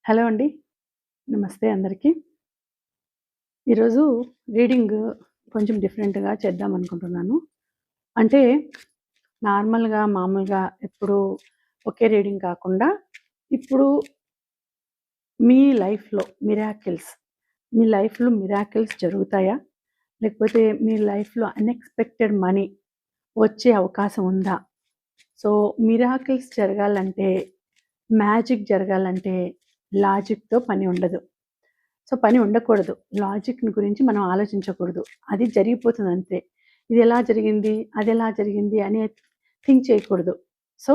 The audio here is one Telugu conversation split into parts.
హలో అండి. నమస్తే అందరికి. ఈరోజు రీడింగ్ కొంచెం డిఫరెంట్‌గా చేద్దామనుకుంటున్నాను. అంటే నార్మల్‌గా, మామూలుగా ఎప్పుడూ ఒకే రీడింగ్ కాకుండా, ఇప్పుడు మీ లైఫ్‌లో మిరాకిల్స్ జరుగుతాయా? లేకపోతే మీ లైఫ్‌లో అన్‌ఎక్స్‌పెక్టెడ్ మనీ వచ్చే అవకాశం ఉందా? సో, మిరాకిల్స్ జరగాలంటే, మ్యాజిక్ జరగాలంటే లాజిక్‌తో పని ఉండదు. సో, పని ఉండకూడదు. లాజిక్‌ని గురించి మనం ఆలోచించకూడదు. అది జరిగిపోతుందంతే. ఇదెలా జరిగింది? అదెలా జరిగింది? అని థింక్ చేయకూడదు. సో,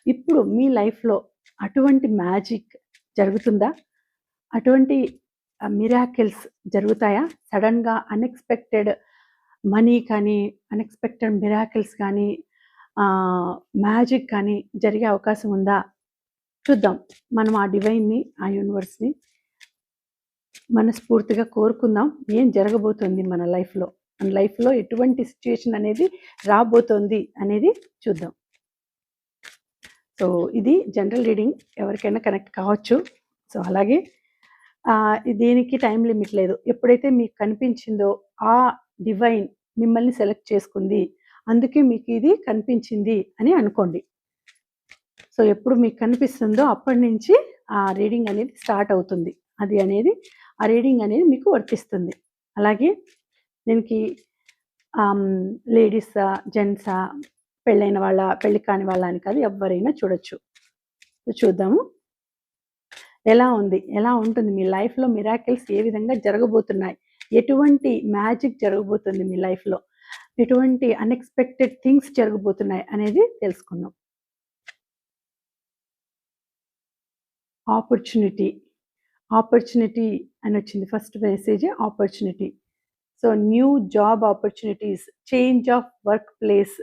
ఇప్పుడు మీ లైఫ్‌లో అటువంటి మ్యాజిక్ జరుగుతుందా? అటువంటి మిరాకిల్స్ జరుగుతాయా? సడెన్‌గా అన్‌ఎక్స్‌పెక్టెడ్ మనీ కానీ, అన్‌ఎక్స్‌పెక్టెడ్ మిరాకిల్స్ కానీ, మ్యాజిక్ కానీ జరిగే అవకాశం ఉందా? చూద్దాం. మనం ఆ డివైన్‌ని, ఆ యూనివర్స్‌ని మనస్ఫూర్తిగా కోరుకుందాం. ఏం జరగబోతుంది మన లైఫ్‌లో? మన లైఫ్‌లో ఎటువంటి సిట్యుయేషన్ అనేది రాబోతోంది అనేది చూద్దాం. సో, ఇది జనరల్ రీడింగ్. ఎవరికైనా కనెక్ట్ కావచ్చు. సో, అలాగే దీనికి టైమ్ లిమిట్ లేదు. ఎప్పుడైతే మీకు కనిపించిందో ఆ డివైన్ మిమ్మల్ని సెలెక్ట్ చేసుకుంది. అందుకే మీకు ఇది కనిపించింది అని అనుకోండి. సో, ఎప్పుడు మీకు కనిపిస్తుందో అప్పటి నుంచి ఆ రీడింగ్ అనేది స్టార్ట్ అవుతుంది. ఆ రీడింగ్ అనేది మీకు వర్తిస్తుంది. అలాగే దీనికి లేడీసా, జెంట్సా, పెళ్ళైన వాళ్ళా, పెళ్లి కాని వాళ్ళా అని కాదు, ఎవ్వరైనా చూడొచ్చు. చూద్దాము. ఎలా ఉంది? ఎలా ఉంటుంది? మీ లైఫ్‌లో మిరాకిల్స్ ఏ విధంగా జరగబోతున్నాయి? ఎటువంటి మ్యాజిక్ జరగబోతుంది మీ లైఫ్‌లో? ఎటువంటి అన్‌ఎక్స్‌పెక్టెడ్ థింగ్స్ జరగబోతున్నాయి అనేది తెలుసుకుందాం. ఆపర్చునిటీ. ఆపర్చునిటీ అనొచ్చింది. ఫస్ట్ మెసేజే opportunity. So, new job opportunities, change of work place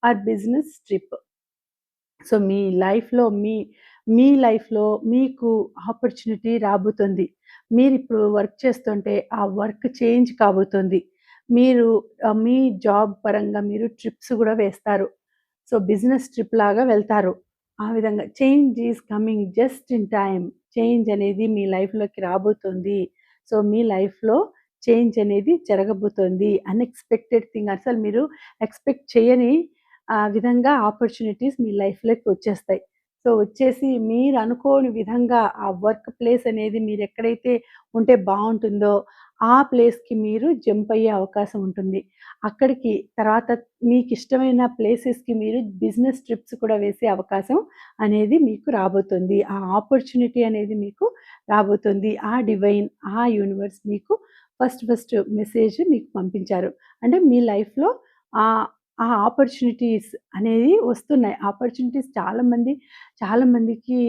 or business trip. So, మీ లైఫ్‌లో మీకు ఆపర్చునిటీ రాబోతుంది. మీరిప్పుడు వర్క్ చేస్తుంటే ఆ వర్క్ చేంజ్ కాబోతుంది. మీరు మీ జాబ్ పరంగా మీరు ట్రిప్స్ గూడా వేస్తారు. సో, బిజినెస్ ట్రిప్ లాగా వెళ్తారు. ఆ విధంగా change is coming just in time. Change అనేది మీ లైఫ్‌లోకి రాబోతుంది. సో, మీ లైఫ్‌లో చేంజ్ అనేది జరగబోతోంది. అన్‌ఎక్స్‌పెక్టెడ్ థింగ్ అసలు మీరు ఎక్స్‌పెక్ట్ చేయని విధంగా ఆపర్చునిటీస్ మీ లైఫ్‌లోకి వచ్చేస్తాయి. సో, వచ్చేసి మీరు అనుకోని విధంగా ఆ వర్క్ ప్లేస్ అనేది మీరెక్కడైతే ఉంటే బావుంటుందో, ఆ ప్లేస్‌కి మీరు జంప్ అయ్యే అవకాశం ఉంటుంది. అక్కడికి తర్వాత మీకిష్టమైన ప్లేసెస్‌కి మీరు బిజినెస్ ట్రిప్స్ కూడా వేసే అవకాశం అనేది మీకు రాబోతుంది. ఆ ఆపర్చునిటీ అనేది మీకు రాబోతుంది. ఆ డివైన్, ఆ యూనివర్స్ మీకు ఫస్ట్ మెసేజ్ మీకు పంపించారు. అంటే మీ లైఫ్‌లో ఆహ్, ఆ ఆపర్చునిటీస్ అనేది వస్తున్నాయి. ఆపర్చునిటీస్ చాలా మందికి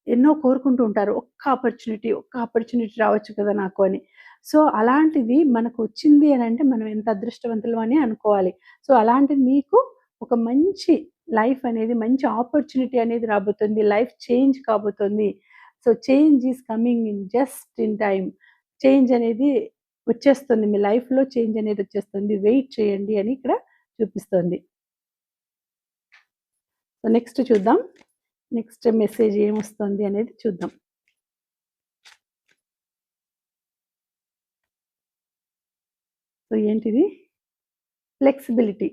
ఎన్నో కోరుకుంటూ ఉంటారు. ఒక్క ఆపర్చునిటీ రావచ్చు కదా నాకు అని. సో, అలాంటిది మనకొచ్చింది అనంటే మనం ఎంత అదృష్టవంతులం అని అనుకోవాలి. సో, అలాంటిది మీకు ఒక మంచి లైఫ్ అనేది, మంచి ఆపర్చునిటీ అనేది రాబోతుంది. లైఫ్ చేంజ్ కాబోతుంది. So, change is coming in just in time. Change అనేది వచ్చేస్తుంది. మీ లైఫ్‌లో చేంజ్ అనేది వచ్చేస్తుంది. వెయిట్ చేయండి అని ఇక్కడ చూపిస్తోంది. సో, నెక్స్ట్ చూద్దాం. నెక్స్ట్ మెసేజ్ ఏమొస్తుంది అనేది చూద్దాం. సో, ఏంటిది? ఫ్లెక్సిబిలిటీ.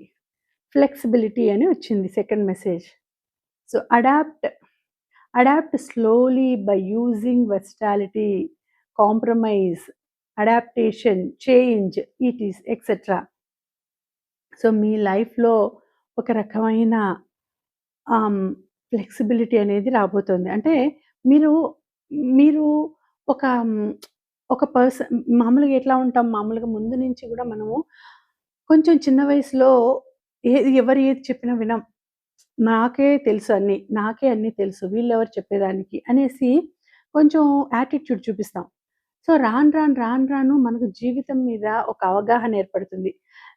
ఫ్లెక్సిబిలిటీ అని వచ్చింది second message. So, adapt slowly by using versatility, compromise, adaptation, change, ఈటీస్ ఎక్సెట్రా. సో, మీ లైఫ్‌లో ఒక రకమైన ఆహ్, ఫ్లెక్సిబిలిటీ అనేది రాబోతుంది. అంటే మీరు, మీరు ఒక ఒక మామూలుగా ఎట్లా ఉంటాం, మామూలుగా ముందు నుంచి గూడా మనము కొంచెం చిన్న వయసులో ఎవరు ఏది చెప్పినా వినం. నాకే అన్నీ తెలుసు. వీళ్ళెవరు చెప్పేదానికి అనేసి కొంచెం యాటిట్యూడ్ చూపిస్తాం. సో, రాను రాను మనకు జీవితం మీద ఒక అవగాహన ఏర్పడుతుంది.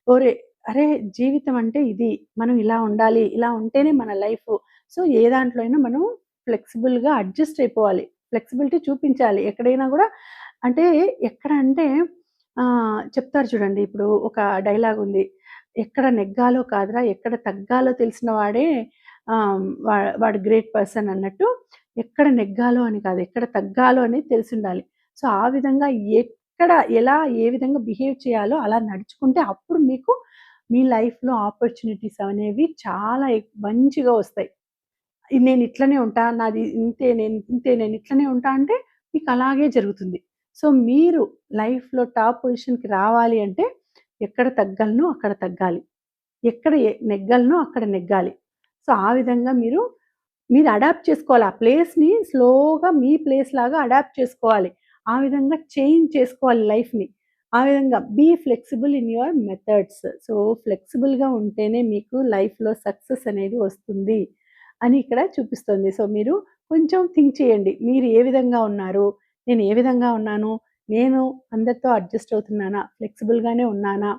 ఓరే! అరే! జీవితం అంటే ఇది. మనం ఇలా ఉండాలి. ఇలా ఉంటేనే మన లైఫు. సో, ఏ దాంట్లో అయినా మనం ఫ్లెక్సిబుల్‌గా అడ్జస్ట్ అయిపోవాలి. ఫ్లెక్సిబిలిటీ చూపించాలి. ఎక్కడైనా గూడా అంటే ఎక్కడ అంటే చెప్తారు చూడండి. ఇప్పుడు ఒక డైలాగ్ ఉంది. ఎక్కడ నెగ్గాలో కాదురా! ఎక్కడ తగ్గాలో తెలిసిన వాడే వాడు గ్రేట్ పర్సన్ అన్నట్టు. ఎక్కడ నెగ్గాలో అని కాదు, ఎక్కడ తగ్గాలో అనేది తెలిసుండాలి. సో, ఆ విధంగా ఎక్కడ, ఎలా, ఏ విధంగా బిహేవ్ చేయాలో అలా నడుచుకుంటే అప్పుడు మీకు మీ లైఫ్‌లో ఆపర్చునిటీస్ అనేవి చాలా మంచిగా వస్తాయి. నేను ఇట్లనే ఉంటా, నాది ఇంతే, నేను ఇంతే, నేను ఇట్లనే ఉంటా అంటే మీకు అలాగే జరుగుతుంది. సో, మీరు లైఫ్‌లో టాప్ పొజిషన్‌కి రావాలి అంటే ఎక్కడ తగ్గలనో అక్కడ తగ్గాలి. ఎక్కడ నెగ్గాలనో అక్కడ నెగ్గాలి. సో, ఆ విధంగా మీరు అడాప్ట్ చేసుకోవాలి. ఆ ప్లేస్‌ని స్లోగా మీ ప్లేస్‌లాగా అడాప్ట్ చేసుకోవాలి. ఆ విధంగా చేంజ్ చేసుకోవాలి లైఫ్‌ని. ఆ విధంగా be flexible in your methods. So, ఫ్లెక్సిబుల్‌గా ఉంటేనే మీకు లైఫ్‌లో సక్సెస్ అనేది వస్తుంది అని ఇక్కడ చూపిస్తుంది. సో, మీరు కొంచెం థింక్ చేయండి. మీరు ఏ విధంగా ఉన్నారు? నేను ఏ విధంగా ఉన్నాను? నేను అందరితో అడ్జస్ట్ అవుతున్నానా? ఫ్లెక్సిబుల్‌గానే ఉన్నానా?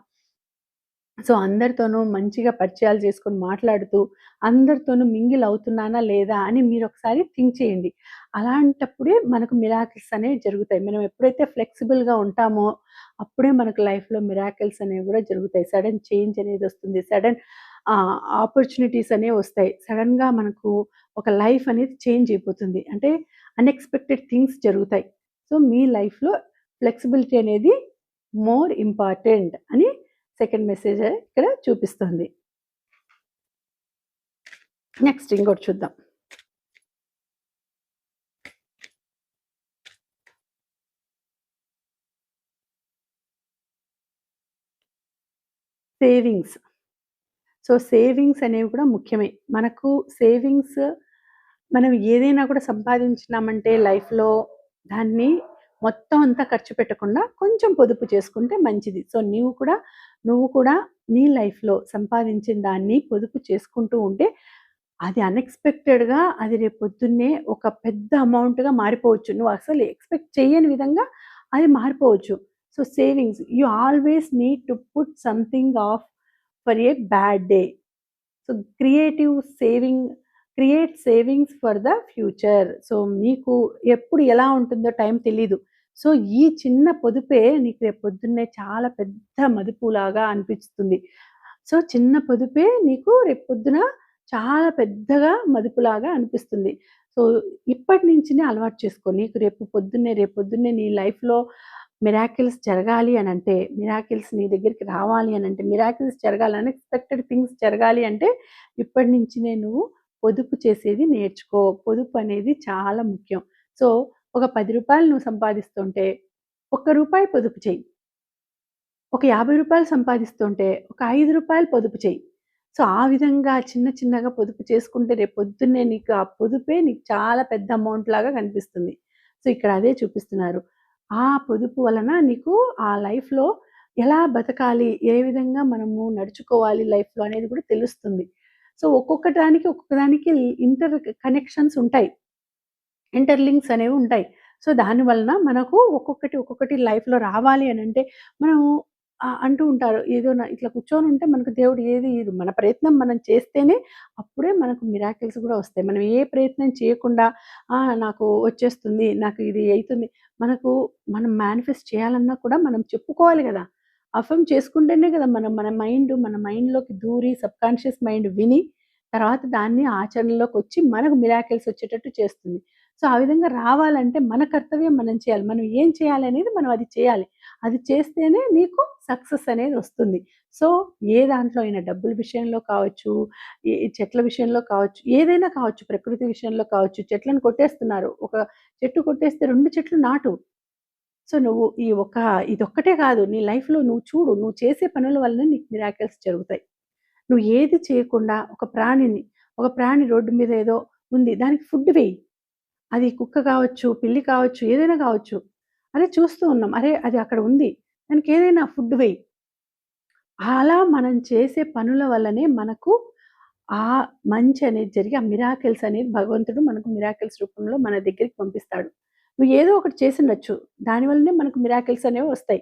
సో, అందరితోనూ మంచిగా పరిచయాలు చేసుకొని మాట్లాడుతూ, అందరితోనూ మింగిల్ అవుతున్నానా లేదా అని మీరొకసారి థింక్ చేయండి. అలాంటప్పుడే మనకు మిరాకిల్స్ అనేవి జరుగుతాయి. మనం ఎప్పుడైతే ఫ్లెక్సిబుల్‌గా ఉంటామో, అప్పుడే మనకు లైఫ్‌లో మిరాకిల్స్ అనేవి గూడా జరుగుతాయి. సడెన్ చేంజ్ అనేదొస్తుంది. సడెన్ ఆపర్చునిటీస్ అనేవొస్తాయి. సడెన్‌గా మనకు ఒక లైఫ్ అనేది చేంజ్ అయిపోతుంది. అంటే అన్‌ఎక్స్‌పెక్టెడ్ థింగ్స్ జరుగుతాయి. సో, మీ లైఫ్‌లో ఫ్లెక్సిబిలిటీ అనేది మోర్ ఇంపార్టెంట్ అని సెకండ్ మెసేజ్ ఇక్కడ చూపిస్తుంది. నెక్స్ట్ ఇంకోటి చూద్దాం. సేవింగ్స్. సో, సేవింగ్స్ అనేవి కూడా ముఖ్యమే. మనకు సేవింగ్స్ మనం ఏదైనా కూడా సంపాదించినామంటే లైఫ్‌లో దాన్ని మొత్తం అంతా ఖర్చు పెట్టకుండా కొంచెం పొదుపు చేసుకుంటే మంచిది. సో, నువ్వు కూడా నీ లైఫ్‌లో సంపాదించిన దాన్ని పొదుపు చేసుకుంటూ ఉంటే అది అన్‌ఎక్స్‌పెక్టెడ్‌గా అది రేపొద్దున్నే ఒక పెద్ద అమౌంట్‌గా మారిపోవచ్చు. నువ్వు అసలు ఎక్స్‌పెక్ట్ చేయని విధంగా అది మారిపోవచ్చు. So, savings you always need to put something off for a bad day. So, creative saving create savings for the future. So, మీకు ఎప్పుడు ఎలా ఉంటుందో టైం తెలీదు. సో, ఈ చిన్న పొదుపే నీకు రేపు పొద్దున్నే చాలా పెద్ద మదుపులాగా అనిపిస్తుంది. సో, చిన్న పొదుపే నీకు రేపు పొద్దున చాలా పెద్దగా మదుపులాగా అనిపిస్తుంది. సో, ఇప్పటి నుంచినే అలవాటు చేసుకో. నీకు రేపు పొద్దున్నే నీ లైఫ్‌లో మిరాకిల్స్ జరగాలి అనంటే, మిరాకిల్స్ నీ దగ్గరికి రావాలి అనంటే, మిరాకిల్స్ జరగాలి, అన్‌ఎక్స్‌పెక్టెడ్ థింగ్స్ జరగాలి అంటే, ఇప్పటి నుంచినే నువ్వు పొదుపు చేసేది నేర్చుకో. పొదుపు అనేది చాలా ముఖ్యం. సో, ఒక రూ. 10 నువ్వు సంపాదిస్తుంటే, ఒక్క రూపాయి పొదుపు చెయ్యి. ఒక రూ. 50 సంపాదిస్తుంటే, ఒక రూ. 5 పొదుపు చెయ్యి. సో, ఆ విధంగా చిన్న చిన్నగా పొదుపు చేసుకుంటే రేపొద్దున్నే నీకు ఆ పొదుపే నీకు చాలా పెద్ద అమౌంట్ లాగా కనిపిస్తుంది. సో, ఇక్కడ అదే చూపిస్తున్నారు. ఆ పొదుపు వలన నీకు ఆ లైఫ్‌లో ఎలా బతకాలి, ఏ విధంగా మనము నడుచుకోవాలి లైఫ్‌లో అనేది కూడా తెలుస్తుంది. సో, ఒక్కొక్క దానికి ఇంటర్ కనెక్షన్స్ ఉంటాయి. ఇంటర్‌లింక్స్ అనేవుంటాయి. సో, దాని వలన మనకు ఒక్కొక్కటి లైఫ్‌లో రావాలి అనంటే, మనం అంటూ ఉంటారు. ఇట్లా కూర్చొనుంటే మనకు దేవుడు ఏది ఇయ్యడు. మన ప్రయత్నం మనం చేస్తేనే అప్పుడే మనకు మిరాకిల్స్ గూడా వస్తాయి. మనం ఏ ప్రయత్నం చేయకుండా నాకు వచ్చేస్తుంది, నాకు ఇది అయితుంది. మనం మేనిఫెస్ట్ చేయాలన్నా కూడా మనం చెప్పుకోవాలి గదా! అఫర్మ్ చేసుకుంటేనే గదా! మన మైండ్‌లోకి దూరి సబ్‌కాన్షియస్ మైండ్ విని, తర్వాత దాన్ని ఆచరణలోకొచ్చి మనకు మిరాకిల్స్ వచ్చేటట్టు చేస్తుంది. సో, ఆ విధంగా రావాలంటే మన కర్తవ్యం మనం చేయాలి. మనం ఏం చేయాలనేది మనం అది చేయాలి. అది చేస్తేనే నీకు సక్సెస్ అనేదొస్తుంది. సో, ఏ దాంట్లో అయినా డబ్బుల విషయంలో కావచ్చు, ఈ చెట్ల విషయంలో కావచ్చు, ఏదైనా కావచ్చు, ప్రకృతి విషయంలో కావచ్చు, చెట్లను కొట్టేస్తున్నారు. ఒక చెట్టు కొట్టేస్తే 2 చెట్లు నాటు. సో, నువ్వు ఇదొక్కటే కాదు నీ లైఫ్‌లో నువ్వు చూడు. నువ్వు చేసే పనుల వల్లనే నీకు మిరాకిల్స్ జరుగుతాయి. నువ్వు ఏది చేయకుండా ఒక ప్రాణి రోడ్డు మీద ఏదో ఉంది. దానికి ఫుడ్ వెయ్యి. అది కుక్క కావచ్చు, పిల్లి కావచ్చు, ఏదైనా కావచ్చు. అరే! చూస్తూ ఉన్నాం. అరే! అది అక్కడ ఉంది. దానికేదైనా ఫుడ్ వెయ్యి. అలా మనం చేసే పనుల వల్లనే మనకు ఆ మంచి అనేది జరిగి, ఆ మిరాకిల్స్ అనేది భగవంతుడు మనకు మిరాకిల్స్ రూపంలో మన దగ్గరికి పంపిస్తాడు. నువ్వు ఏదో ఒకటి చేసుండొచ్చు. దానివల్లనే మనకు మిరాకిల్స్ అనేవి వస్తాయి.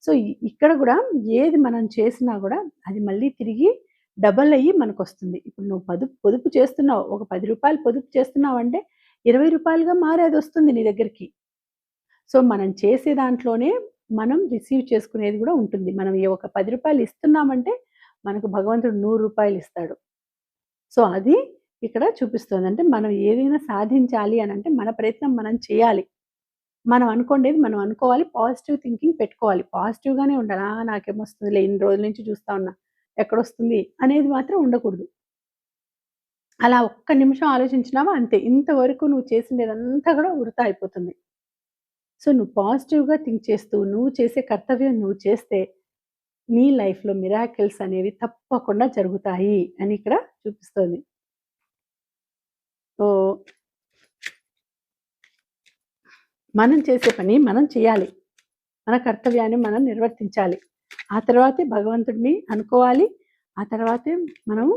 సో, ఇక్కడ గూడా ఏది మనం చేసినా గూడా అది మళ్ళీ తిరిగి డబల్ అయ్యి మనకొస్తుంది. ఇప్పుడు నువ్వు పొదుపు చేస్తున్నావు. ఒక రూ. 10 పొదుపు చేస్తున్నావంటే రూ. 20గా మారి అదొస్తుంది నీ దగ్గరికి. సో, మనం చేసే దాంట్లోనే మనం రిసీవ్ చేసుకునేది గూడా ఉంటుంది. మనం ఒక రూ. 10 ఇస్తున్నామంటే మనకు భగవంతుడు రూ. 100 ఇస్తాడు. సో, అది ఇక్కడ చూపిస్తుంది. అంటే మనం ఏదైనా సాధించాలి అనంటే మన ప్రయత్నం మనం చేయాలి. మనం అనుకోండేది మనం అనుకోవాలి. పాజిటివ్ థింకింగ్ పెట్టుకోవాలి. పాజిటివ్‌గానే ఉండాలి. నాకేమొస్తుందిలే ఇన్ని రోజుల నుంచి చూస్తా ఉన్నా. ఎక్కడొస్తుంది అనేది మాత్రం ఉండకూడదు. అలా ఒక్క నిమిషం ఆలోచించినావా అంతే. ఇంతవరకు నువ్వు చేసిందేదంతా కూడా వృథా అయిపోతుంది. సో, నువ్వు పాజిటివ్‌గా థింక్ చేస్తూ, నువ్వు చేసే కర్తవ్యం నువ్వు చేస్తే, నీ లైఫ్‌లో మిరాకిల్స్ అనేవి తప్పకుండా జరుగుతాయి అని ఇక్కడ చూపిస్తోంది. సో, మనం చేసే పని మనం చేయాలి. మన కర్తవ్యాన్ని మనం నిర్వర్తించాలి. ఆ తర్వాతే భగవంతుడిని అనుకోవాలి. ఆ తర్వాతే మనము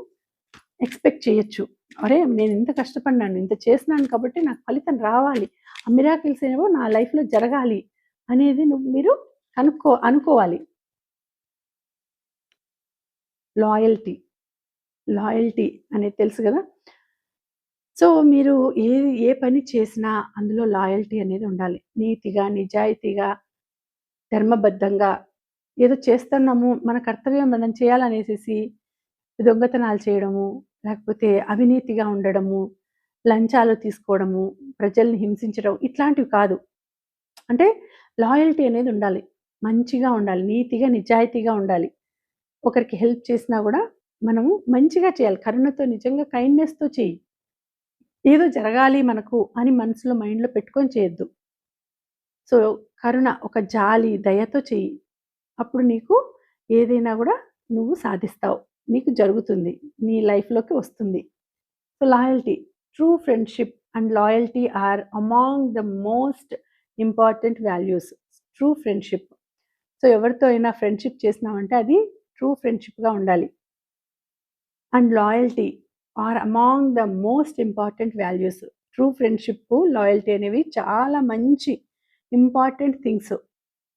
ఎక్స్‌పెక్ట్ చేయొచ్చు. అరే! నేనింత కష్టపడినాను, ఇంత చేసినాను కాబట్టి నాకు ఫలితం రావాలి. ఆ మిరాకిల్స్ ఏవో నా లైఫ్‌లో జరగాలి అనేది మీరు అనుకోవాలి. లాయల్టీ, లాయల్టీ అనేది తెలుసు గదా! సో, మీరు ఏ పని చేసినా అందులో లాయల్టీ అనేది ఉండాలి. నీతిగా, నిజాయితీగా, ధర్మబద్ధంగా ఏదో చేస్తున్నాము, మన కర్తవ్యం మనం చేయాలనేసేసి దొంగతనాలు చేయడము, లేకపోతే అవినీతిగా ఉండడము, లంచాలు తీసుకోవడము, ప్రజల్ని హింసించడం ఇట్లాంటివి కాదు. అంటే లాయల్టీ అనేది ఉండాలి. మంచిగా ఉండాలి. నీతిగా, నిజాయితీగా ఉండాలి. ఒకరికి హెల్ప్ చేసినా గూడా మనము మంచిగా చేయాలి. కరుణతో నిజంగా కైండ్‌నెస్‌తో చెయ్యి. ఏదో జరగాలి మనకు అని మనసులో మైండ్‌లో పెట్టుకొని చేయొద్దు. సో, కరుణ, ఒక జాలి, దయతో చెయ్యి. అప్పుడు నీకు ఏదైనా గూడా నువ్వు సాధిస్తావు. నీకు జరుగుతుంది. నీ లైఫ్‌లోకి వస్తుంది. So, loyalty. True friendship and loyalty are among the most important values. True friendship. So, ఎవరితో అయినా ఫ్రెండ్‌షిప్ చేసినావంటే అది ట్రూ ఫ్రెండ్‌షిప్‌గా ఉండాలి. And loyalty are among the most important values. True friendship, loyalty అనేవి చాలా మంచి ఇంపార్టెంట్ థింగ్స్.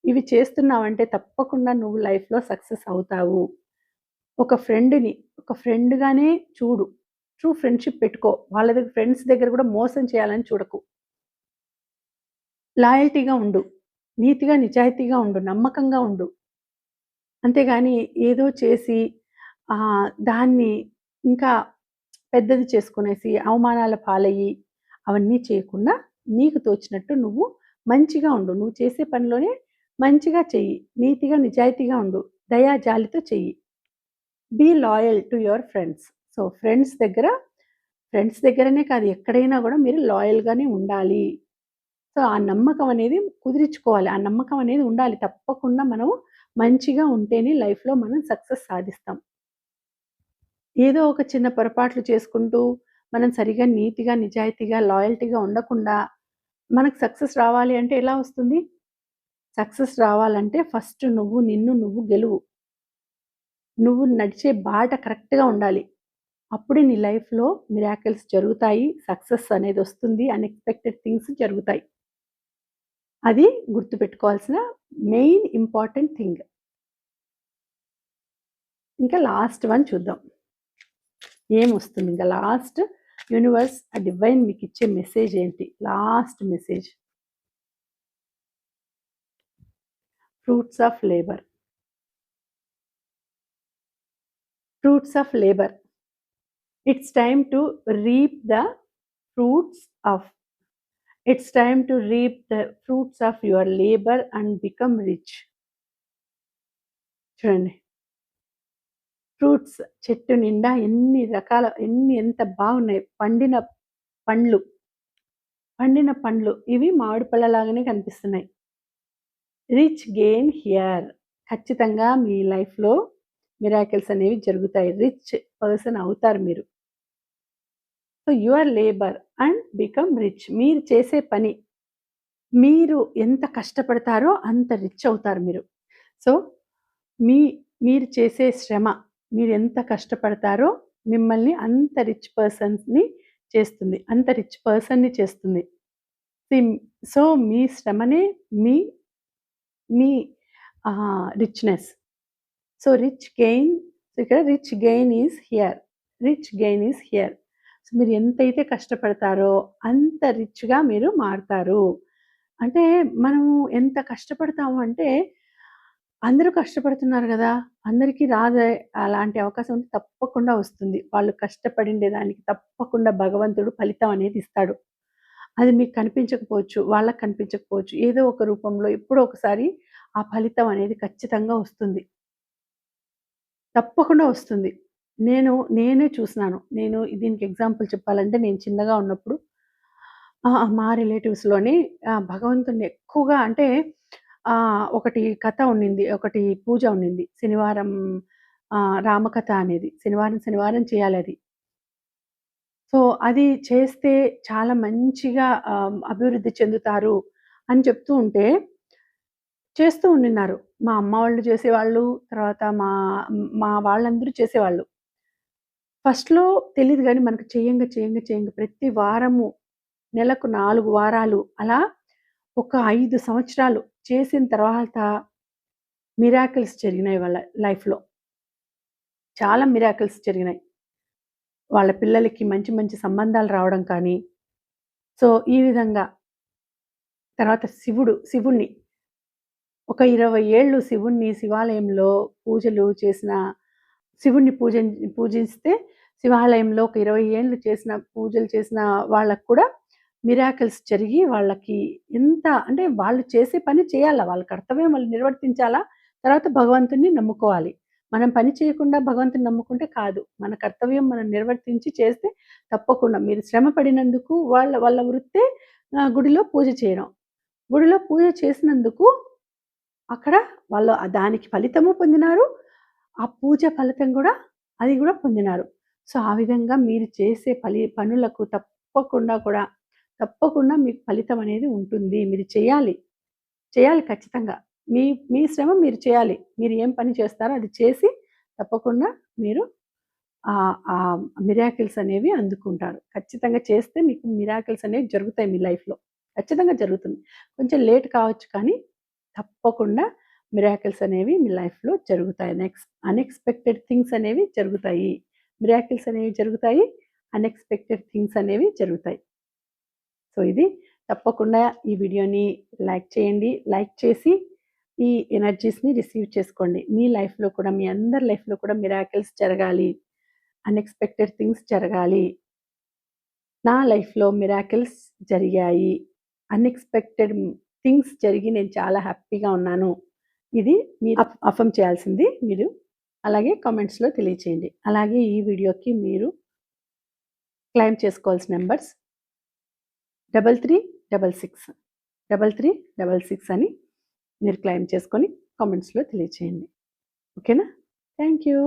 ఇవి చేస్తున్నావంటే తప్పకుండా నువ్వు లైఫ్‌లో సక్సెస్ అవుతావు. ఒక ఫ్రెండ్‌ని ఒక ఫ్రెండ్‌గానే చూడు. ట్రూ ఫ్రెండ్‌షిప్ పెట్టుకో. వాళ్ళ దగ్గర ఫ్రెండ్స్ దగ్గర కూడా మోసం చేయాలని చూడకు. లాయల్టీగా ఉండు. నీతిగా, నిజాయితీగా ఉండు. నమ్మకంగా ఉండు. అంతేగాని ఏదో చేసి దాన్ని ఇంకా పెద్దది చేసుకునేసి అవమానాల పాలయ్యి అవన్నీ చేయకుండా నీకు తోచినట్టు నువ్వు మంచిగా ఉండు. నువ్వు చేసే పనిలోనే మంచిగా చెయ్యి. నీతిగా, నిజాయితీగా ఉండు. దయా, జాలితో చెయ్యి. Be loyal to your friends. So, friends దగ్గరనే కాదు ఎక్కడైనా గూడా మీరు లాయల్‌గానే ఉండాలి. సో, ఆ నమ్మకం అనేది కుదిరించుకోవాలి. ఆ నమ్మకం అనేది ఉండాలి. తప్పకుండా మనం మంచిగా ఉంటేనే లైఫ్‌లో మనం సక్సెస్ సాధిస్తాం. ఏదో ఒక చిన్న పొరపాట్లు చేసుకుంటూ, మనం సరిగ్గా నీతిగా, నిజాయితీగా, లాయల్టీగా ఉండకుండా మనకు సక్సెస్ రావాలి అంటే ఎలా వస్తుంది? సక్సెస్ రావాలంటే ఫస్ట్ నిన్ను నువ్వు గెలువు. నువ్వు నడిచే బాట కరెక్ట్‌గా ఉండాలి. అప్పుడే నీ లైఫ్‌లో మిరాకిల్స్ జరుగుతాయి. సక్సెస్ అనేదొస్తుంది. అన్‌ఎక్స్‌పెక్టెడ్ థింగ్స్ జరుగుతాయి. అది గుర్తుపెట్టుకోవాల్సిన మెయిన్ ఇంపార్టెంట్ థింగ్. ఇంకా లాస్ట్ వన్ చూద్దాం. ఏమొస్తుంది ఇంకా లాస్ట్ యూనివర్స్ ఆ డివైన్ మీకిచ్చే మెసేజ్ ఏంటి? Last message. Fruits of labour. Fruits of labour. It's time to reap the fruits of it's time to reap the fruits of your labour and become rich. చూడండి. ఫ్రూట్స్ చెట్టు నిండా ఎంత బాగున్నాయి. పండ్లు, పండిన పండ్లు ఇవి మామిడి పళ్ళలాగానే కనిపిస్తున్నాయి. Rich gain here. ఖచ్చితంగా మీ లైఫ్‌లో మిరాకిల్స్ అనేవి జరుగుతాయి. రిచ్ పర్సన్ అవుతారు మీరు. So, your labour and become rich. మీరు చేసే పని, మీరు ఎంత కష్టపడతారో అంత రిచ్ అవుతారు మీరు. సో, మీ మీరు చేసే శ్రమ, మీరెంత కష్టపడతారో మిమ్మల్ని అంత రిచ్ పర్సన్స్‌ని చేస్తుంది. అంత రిచ్ పర్సన్‌ని చేస్తుంది. సిమ్ సో, మీ శ్రమనే మీ మీ రిచ్‌నెస్. సో, ఇక్కడ rich gain is here. Rich gain is here. So, మీరు ఎంతైతే కష్టపడతారో అంత రిచ్‌గా మీరు మారతారు. అంటే మనము ఎంత కష్టపడతాము అంటే అందరూ కష్టపడుతున్నారు గదా! అందరికీ రాదే అలాంటి అవకాశం ఉంటే తప్పకుండా వస్తుంది. వాళ్ళు కష్టపడిండే దానికి తప్పకుండా భగవంతుడు ఫలితం అనేది ఇస్తాడు. అది మీకు కనిపించకపోవచ్చు, వాళ్ళకి కనిపించకపోవచ్చు. ఏదో ఒక రూపంలో ఎప్పుడో ఒకసారి ఆ ఫలితం అనేది ఖచ్చితంగా వస్తుంది. తప్పకుండా వస్తుంది. నేనే చూసినాను. నేను దీనికి ఎగ్జాంపుల్ చెప్పాలంటే నేను చిన్నగా ఉన్నప్పుడు మా రిలేటివ్స్‌లోని భగవంతుడిని ఎక్కువగా అంటే ఒకటి కథ ఉండింది. ఒకటి పూజ ఉండింది. శనివారం రామకథ అనేది. శనివారం, శనివారం చేయాలది. సో, అది చేస్తే చాలా మంచిగా అభివృద్ధి చెందుతారు అని చెప్తూ ఉంటే చేస్తూ ఉండిన్నారు. మా అమ్మ వాళ్ళు చేసేవాళ్ళు. తర్వాత మా వాళ్ళందరూ చేసేవాళ్ళు. ఫస్ట్‌లో తెలీదు గానీ మనకు చేయంగా ప్రతి వారము నెలకు 4 వారాలు అలా ఒక 5 సంవత్సరాలు చేసిన తర్వాత మిరాకిల్స్ జరిగినాయి వాళ్ళ లైఫ్‌లో. చాలా మిరాకిల్స్ జరిగినాయి. వాళ్ళ పిల్లలకి మంచి మంచి సంబంధాలు రావడం కానీ, సో, ఈ విధంగా తర్వాత శివుడిని ఒక 20 ఏళ్ళు శివుడిని శివాలయంలో పూజలు చేసిన శివుడిని పూజిస్తే శివాలయంలో ఒక 20 ఏళ్ళు చేసిన పూజలు చేసిన వాళ్ళకి కూడా మిరాకిల్స్ జరిగి వాళ్ళకి ఎంత అంటే వాళ్ళు చేసే పని చేయాలా. వాళ్ళ కర్తవ్యం వాళ్ళు నిర్వర్తించాలా. తర్వాత భగవంతుడిని నమ్ముకోవాలి. మనం పని చేయకుండా భగవంతుడిని నమ్ముకుంటే కాదు. మన కర్తవ్యం మనం నిర్వర్తించి చేస్తే తప్పకుండా మీరు శ్రమ పడినందుకు వాళ్ళ వాళ్ళ వృత్తే గుడిలో పూజ చేయడం. గుడిలో పూజ చేసినందుకు అక్కడ వాళ్ళు దానికి ఫలితము పొందినారు. ఆ పూజ ఫలితం గూడా అది గూడా పొందినారు. సో, ఆ విధంగా మీరు చేసే పనులకు తప్పకుండా మీకు ఫలితం అనేది ఉంటుంది. మీరు చేయాలి. చేయాలి ఖచ్చితంగా. మీ మీ శ్రమ మీరు చేయాలి. మీరు ఏం పని చేస్తారో అది చేసి తప్పకుండా మీరు మిరాకిల్స్ అనేవి అందుకుంటారు. ఖచ్చితంగా చేస్తే మీకు మిరాకిల్స్ అనేవి జరుగుతాయి మీ లైఫ్‌లో. ఖచ్చితంగా జరుగుతుంది. కొంచెం లేట్ కావచ్చు కానీ తప్పకుండా మిరాకిల్స్ అనేవి మీ లైఫ్‌లో జరుగుతాయి. అన్‌ఎక్స్‌పెక్టెడ్ థింగ్స్ అనేవి జరుగుతాయి. మిరాకిల్స్ అనేవి జరుగుతాయి. అన్‌ఎక్స్‌పెక్టెడ్ థింగ్స్ అనేవి జరుగుతాయి. సో, ఇది తప్పకుండా ఈ వీడియోని లైక్ చేయండి. లైక్ చేసి ఈ ఎనర్జీస్‌ని రిసీవ్ చేసుకోండి. మీ లైఫ్‌లో కూడా మీ అందరి లైఫ్‌లో కూడా మిరాకిల్స్ జరగాలి. అన్‌ఎక్స్‌పెక్టెడ్ థింగ్స్ జరగాలి. నా లైఫ్‌లో మిరాకిల్స్ జరిగాయి. అన్‌ఎక్స్‌పెక్టెడ్ థింగ్స్ జరిగి నేను చాలా హ్యాపీగా ఉన్నాను. ఇది మీరు అఫర్మ్ చేయాల్సింది మీరు. అలాగే కామెంట్స్‌లో తెలియచేయండి. అలాగే ఈ వీడియోకి మీరు క్లెయిమ్ చేసుకోవాల్సిన నంబర్స్ 3366 3366 అని మీరు క్లెయిమ్ చేసుకొని కామెంట్స్‌లో తెలియచేయండి. ఓకేనా? Thank you.